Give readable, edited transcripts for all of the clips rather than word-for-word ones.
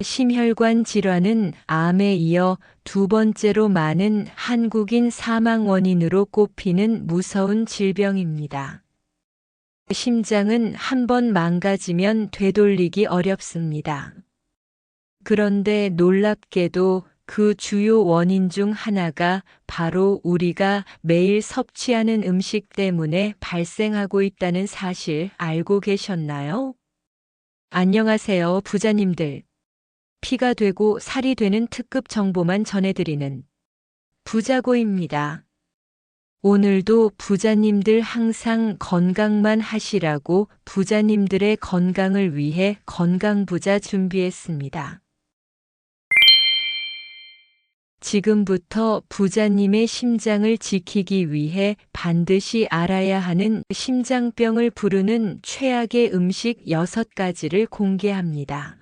심혈관 질환은 암에 이어 두 번째로 많은 한국인 사망 원인으로 꼽히는 무서운 질병입니다. 심장은 한 번 망가지면 되돌리기 어렵습니다. 그런데 놀랍게도 그 주요 원인 중 하나가 바로 우리가 매일 섭취하는 음식 때문에 발생하고 있다는 사실 알고 계셨나요? 안녕하세요, 부자님들. 피가 되고 살이 되는 특급 정보만 전해드리는 부자고입니다. 오늘도 부자님들 항상 건강만 하시라고 부자님들의 건강을 위해 건강부자 준비했습니다. 지금부터 부자님의 심장을 지키기 위해 반드시 알아야 하는 심장병을 부르는 최악의 음식 6가지를 공개합니다.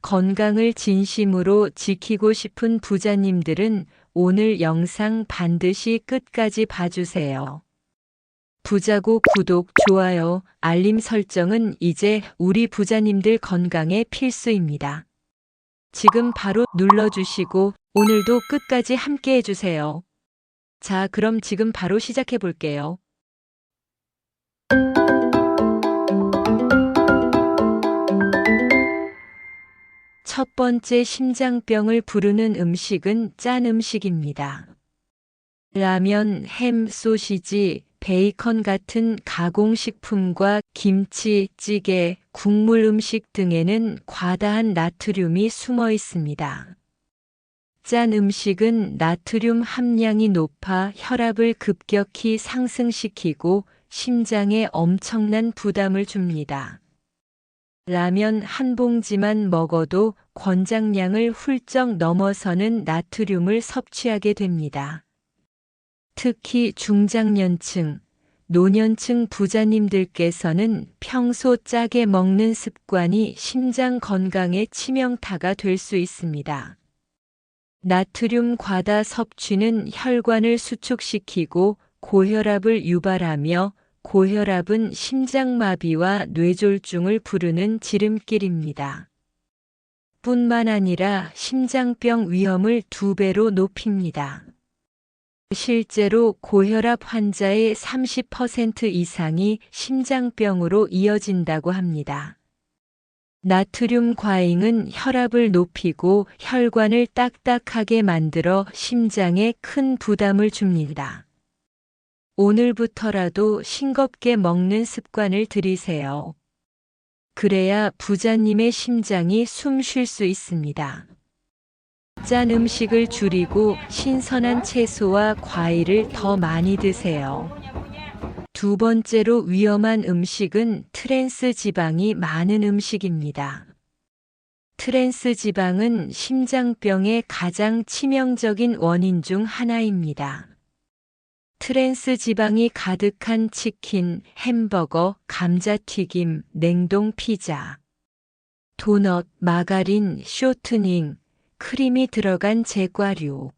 건강을 진심으로 지키고 싶은 부자님들은 오늘 영상 반드시 끝까지 봐주세요. 부자고 구독, 좋아요, 알림 설정은 이제 우리 부자님들 건강에 필수입니다. 지금 바로 눌러주시고 오늘도 끝까지 함께 해주세요. 자, 그럼 지금 바로 시작해 볼게요. 첫 번째 심장병을 부르는 음식은 짠 음식입니다. 라면, 햄, 소시지, 베이컨 같은 가공식품과 김치, 찌개, 국물 음식 등에는 과다한 나트륨이 숨어 있습니다. 짠 음식은 나트륨 함량이 높아 혈압을 급격히 상승시키고 심장에 엄청난 부담을 줍니다. 라면 한 봉지만 먹어도 권장량을 훌쩍 넘어서는 나트륨을 섭취하게 됩니다. 특히 중장년층, 노년층 부자님들께서는 평소 짜게 먹는 습관이 심장 건강에 치명타가 될 수 있습니다. 나트륨 과다 섭취는 혈관을 수축시키고 고혈압을 유발하며 고혈압은 심장마비와 뇌졸중을 부르는 지름길입니다. 뿐만 아니라 심장병 위험을 2배로 높입니다. 실제로 고혈압 환자의 30% 이상이 심장병으로 이어진다고 합니다. 나트륨 과잉은 혈압을 높이고 혈관을 딱딱하게 만들어 심장에 큰 부담을 줍니다. 오늘부터라도 싱겁게 먹는 습관을 들이세요. 그래야 부자님의 심장이 숨 쉴 수 있습니다. 짠 음식을 줄이고 신선한 채소와 과일을 더 많이 드세요. 두 번째로 위험한 음식은 트랜스 지방이 많은 음식입니다. 트랜스 지방은 심장병의 가장 치명적인 원인 중 하나입니다. 트랜스 지방이 가득한 치킨, 햄버거, 감자튀김, 냉동 피자, 도넛, 마가린, 쇼트닝, 크림이 들어간 제과류.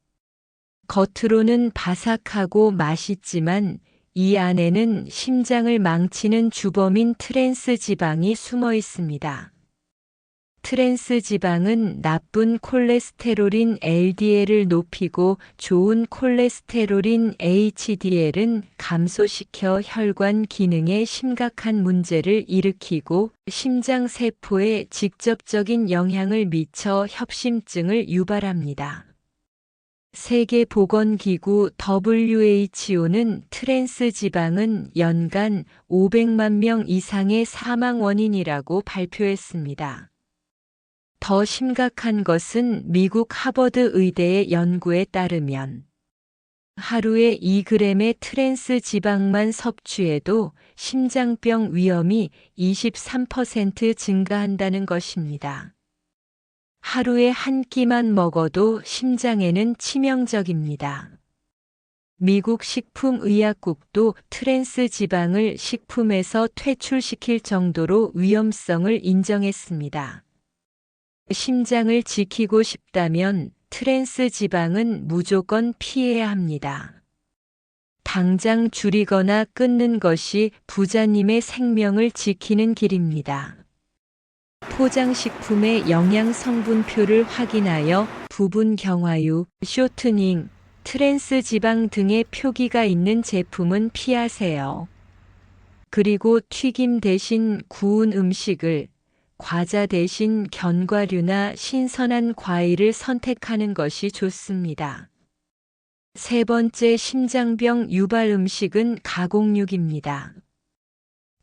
겉으로는 바삭하고 맛있지만 이 안에는 심장을 망치는 주범인 트랜스 지방이 숨어 있습니다. 트랜스 지방은 나쁜 콜레스테롤인 LDL을 높이고 좋은 콜레스테롤인 HDL은 감소시켜 혈관 기능에 심각한 문제를 일으키고 심장 세포에 직접적인 영향을 미쳐 협심증을 유발합니다. 세계보건기구 WHO는 트랜스 지방은 연간 500만 명 이상의 사망 원인이라고 발표했습니다. 더 심각한 것은 미국 하버드 의대의 연구에 따르면 하루에 2g의 트랜스 지방만 섭취해도 심장병 위험이 23% 증가한다는 것입니다. 하루에 한 끼만 먹어도 심장에는 치명적입니다. 미국 식품의약국도 트랜스 지방을 식품에서 퇴출시킬 정도로 위험성을 인정했습니다. 심장을 지키고 싶다면 트랜스 지방은 무조건 피해야 합니다. 당장 줄이거나 끊는 것이 부자님의 생명을 지키는 길입니다. 포장식품의 영양 성분표를 확인하여 부분 경화유, 쇼트닝, 트랜스 지방 등의 표기가 있는 제품은 피하세요. 그리고 튀김 대신 구운 음식을, 과자 대신 견과류나 신선한 과일을 선택하는 것이 좋습니다. 세 번째 심장병 유발 음식은 가공육입니다.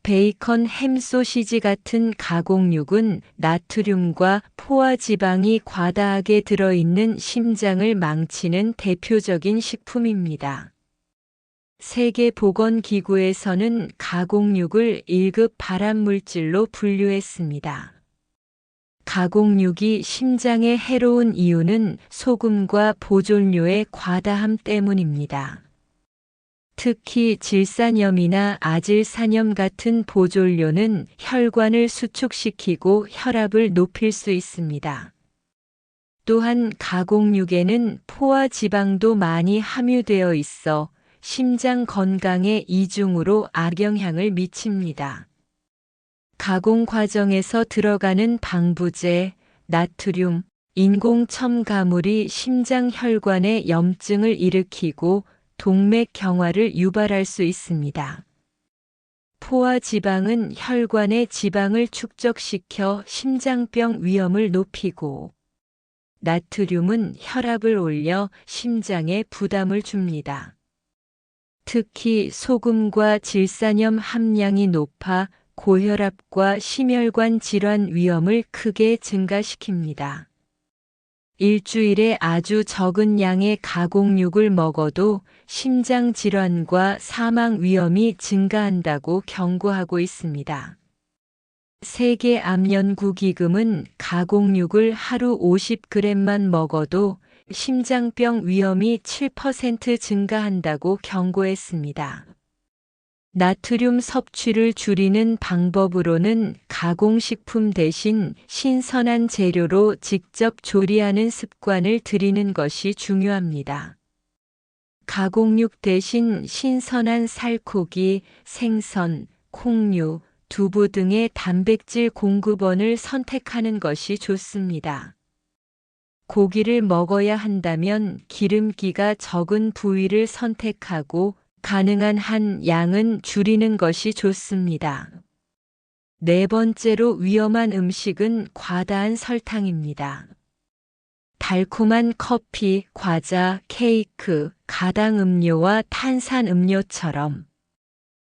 베이컨, 햄, 소시지 같은 가공육은 나트륨과 포화 지방이 과다하게 들어있는 심장을 망치는 대표적인 식품입니다. 세계보건기구에서는 가공육을 1급 발암물질로 분류했습니다. 가공육이 심장에 해로운 이유는 소금과 보존료의 과다함 때문입니다. 특히 질산염이나 아질산염 같은 보존료는 혈관을 수축시키고 혈압을 높일 수 있습니다. 또한 가공육에는 포화 지방도 많이 함유되어 있어 심장 건강에 이중으로 악영향을 미칩니다. 가공 과정에서 들어가는 방부제, 나트륨, 인공 첨가물이 심장 혈관에 염증을 일으키고 동맥 경화를 유발할 수 있습니다. 포화 지방은 혈관의 지방을 축적시켜 심장병 위험을 높이고, 나트륨은 혈압을 올려 심장에 부담을 줍니다. 특히 소금과 질산염 함량이 높아 고혈압과 심혈관 질환 위험을 크게 증가시킵니다. 일주일에 아주 적은 양의 가공육을 먹어도 심장 질환과 사망 위험이 증가한다고 경고하고 있습니다. 세계암연구기금은 가공육을 하루 50g만 먹어도 심장병 위험이 7% 증가한다고 경고했습니다. 나트륨 섭취를 줄이는 방법으로는 가공식품 대신 신선한 재료로 직접 조리하는 습관을 들이는 것이 중요합니다. 가공육 대신 신선한 살코기, 생선, 콩류, 두부 등의 단백질 공급원을 선택하는 것이 좋습니다. 고기를 먹어야 한다면 기름기가 적은 부위를 선택하고 가능한 한 양은 줄이는 것이 좋습니다. 네 번째로 위험한 음식은 과다한 설탕입니다. 달콤한 커피, 과자, 케이크, 가당 음료와 탄산 음료처럼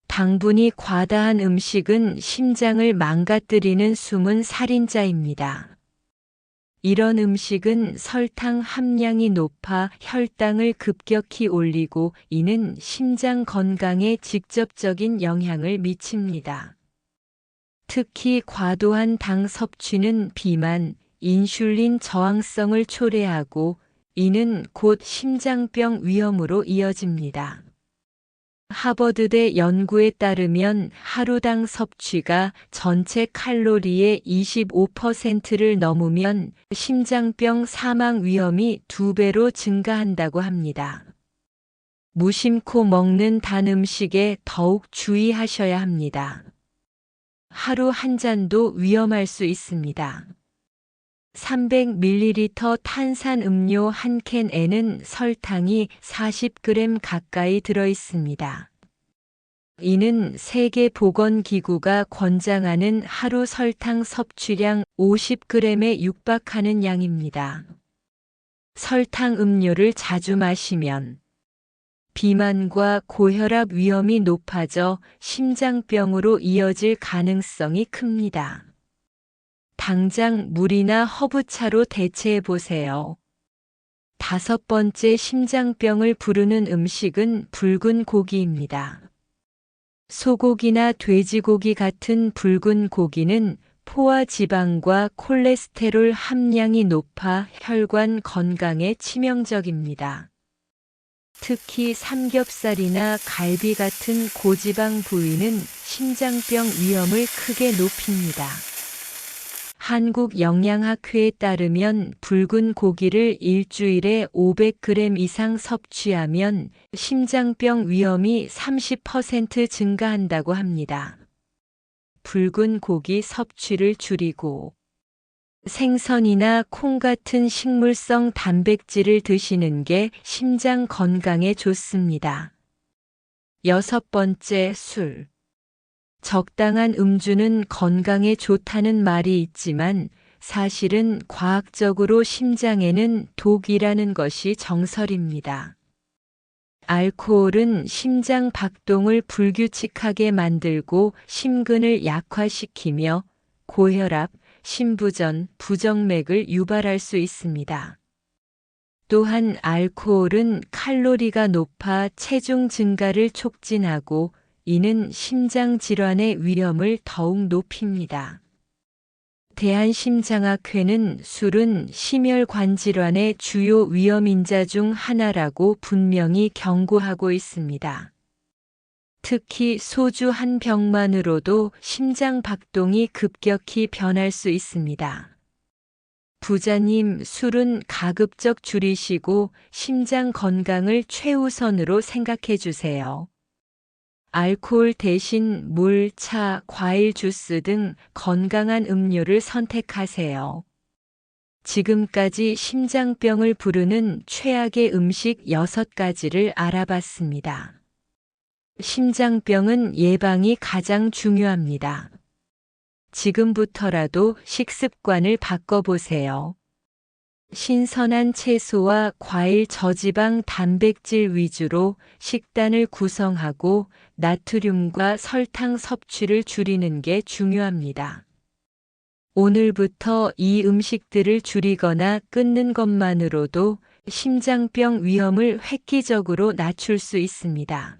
당분이 과다한 음식은 심장을 망가뜨리는 숨은 살인자입니다. 이런 음식은 설탕 함량이 높아 혈당을 급격히 올리고 이는 심장 건강에 직접적인 영향을 미칩니다. 특히 과도한 당 섭취는 비만, 인슐린 저항성을 초래하고 이는 곧 심장병 위험으로 이어집니다. 하버드대 연구에 따르면 하루당 섭취가 전체 칼로리의 25%를 넘으면 심장병 사망 위험이 2배로 증가한다고 합니다. 무심코 먹는 단 음식에 더욱 주의하셔야 합니다. 하루 한 잔도 위험할 수 있습니다. 300ml 탄산 음료 한 캔에는 설탕이 40g 가까이 들어 있습니다. 이는 세계보건기구가 권장하는 하루 설탕 섭취량 50g에 육박하는 양입니다. 설탕 음료를 자주 마시면 비만과 고혈압 위험이 높아져 심장병으로 이어질 가능성이 큽니다. 당장 물이나 허브차로 대체해 보세요. 다섯 번째 심장병을 부르는 음식은 붉은 고기입니다. 소고기나 돼지고기 같은 붉은 고기는 포화 지방과 콜레스테롤 함량이 높아 혈관 건강에 치명적입니다. 특히 삼겹살이나 갈비 같은 고지방 부위는 심장병 위험을 크게 높입니다. 한국영양학회에 따르면 붉은 고기를 일주일에 500g 이상 섭취하면 심장병 위험이 30% 증가한다고 합니다. 붉은 고기 섭취를 줄이고 생선이나 콩 같은 식물성 단백질을 드시는 게 심장 건강에 좋습니다. 6번째, 술. 적당한 음주는 건강에 좋다는 말이 있지만 사실은 과학적으로 심장에는 독이라는 것이 정설입니다. 알코올은 심장 박동을 불규칙하게 만들고 심근을 약화시키며 고혈압, 심부전, 부정맥을 유발할 수 있습니다. 또한 알코올은 칼로리가 높아 체중 증가를 촉진하고 이는 심장 질환의 위험을 더욱 높입니다. 대한심장학회는 술은 심혈관 질환의 주요 위험인자 중 하나라고 분명히 경고하고 있습니다. 특히 소주 한 병만으로도 심장 박동이 급격히 변할 수 있습니다. 부자님, 술은 가급적 줄이시고 심장 건강을 최우선으로 생각해 주세요. 알코올 대신 물, 차, 과일 주스 등 건강한 음료를 선택하세요. 지금까지 심장병을 부르는 최악의 음식 6가지를 알아봤습니다. 심장병은 예방이 가장 중요합니다. 지금부터라도 식습관을 바꿔보세요. 신선한 채소와 과일 저지방 단백질 위주로 식단을 구성하고 나트륨과 설탕 섭취를 줄이는 게 중요합니다. 오늘부터 이 음식들을 줄이거나 끊는 것만으로도 심장병 위험을 획기적으로 낮출 수 있습니다.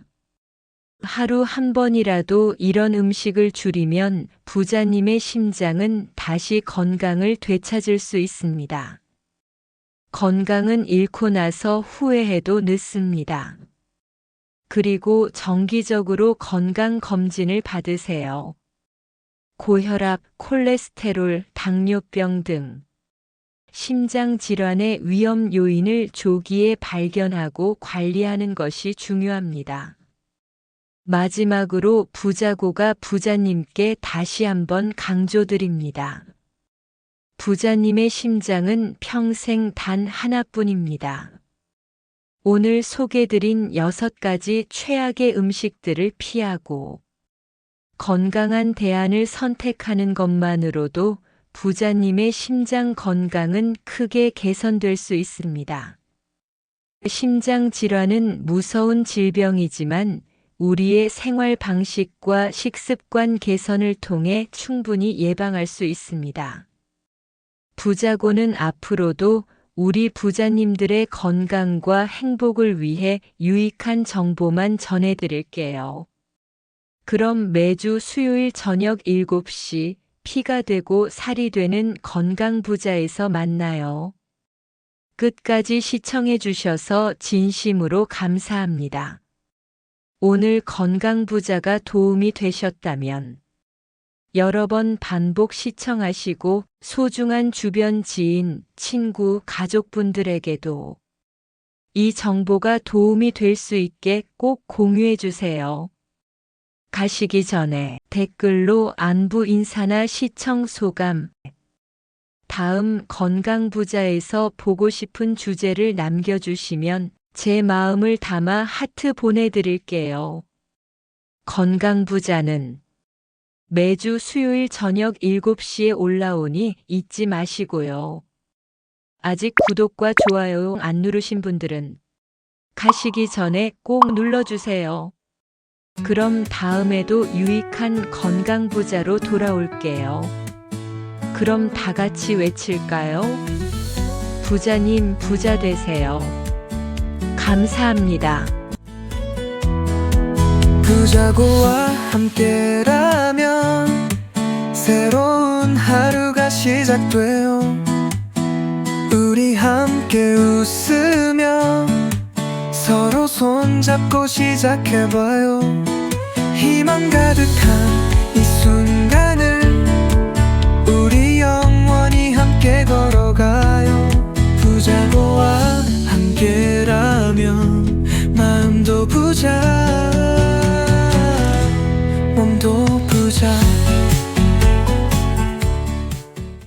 하루 한 번이라도 이런 음식을 줄이면 부자님의 심장은 다시 건강을 되찾을 수 있습니다. 건강은 잃고 나서 후회해도 늦습니다. 그리고 정기적으로 건강검진을 받으세요. 고혈압, 콜레스테롤, 당뇨병 등 심장질환의 위험 요인을 조기에 발견하고 관리하는 것이 중요합니다. 마지막으로 부자고가 부자님께 다시 한번 강조드립니다. 부자님의 심장은 평생 단 하나뿐입니다. 오늘 소개드린 6가지 최악의 음식들을 피하고 건강한 대안을 선택하는 것만으로도 부자님의 심장 건강은 크게 개선될 수 있습니다. 심장 질환은 무서운 질병이지만 우리의 생활 방식과 식습관 개선을 통해 충분히 예방할 수 있습니다. 부자고는 앞으로도 우리 부자님들의 건강과 행복을 위해 유익한 정보만 전해드릴게요. 그럼 매주 수요일 저녁 7시 피가 되고 살이 되는 건강부자에서 만나요. 끝까지 시청해 주셔서 진심으로 감사합니다. 오늘 건강부자가 도움이 되셨다면 여러 번 반복 시청하시고 소중한 주변 지인, 친구, 가족분들에게도 이 정보가 도움이 될 수 있게 꼭 공유해 주세요. 가시기 전에 댓글로 안부 인사나 시청 소감, 다음 건강부자에서 보고 싶은 주제를 남겨주시면 제 마음을 담아 하트 보내드릴게요. 건강부자는 매주 수요일 저녁 7시에 올라오니 잊지 마시고요. 아직 구독과 좋아요 안 누르신 분들은 가시기 전에 꼭 눌러주세요. 그럼 다음에도 유익한 건강부자로 돌아올게요. 그럼 다 같이 외칠까요? 부자님 부자 되세요. 감사합니다. 부자고와 함께라면 새로운 하루가 시작돼요. 우리 함께 웃으며 서로 손잡고 시작해봐요. 희망 가득한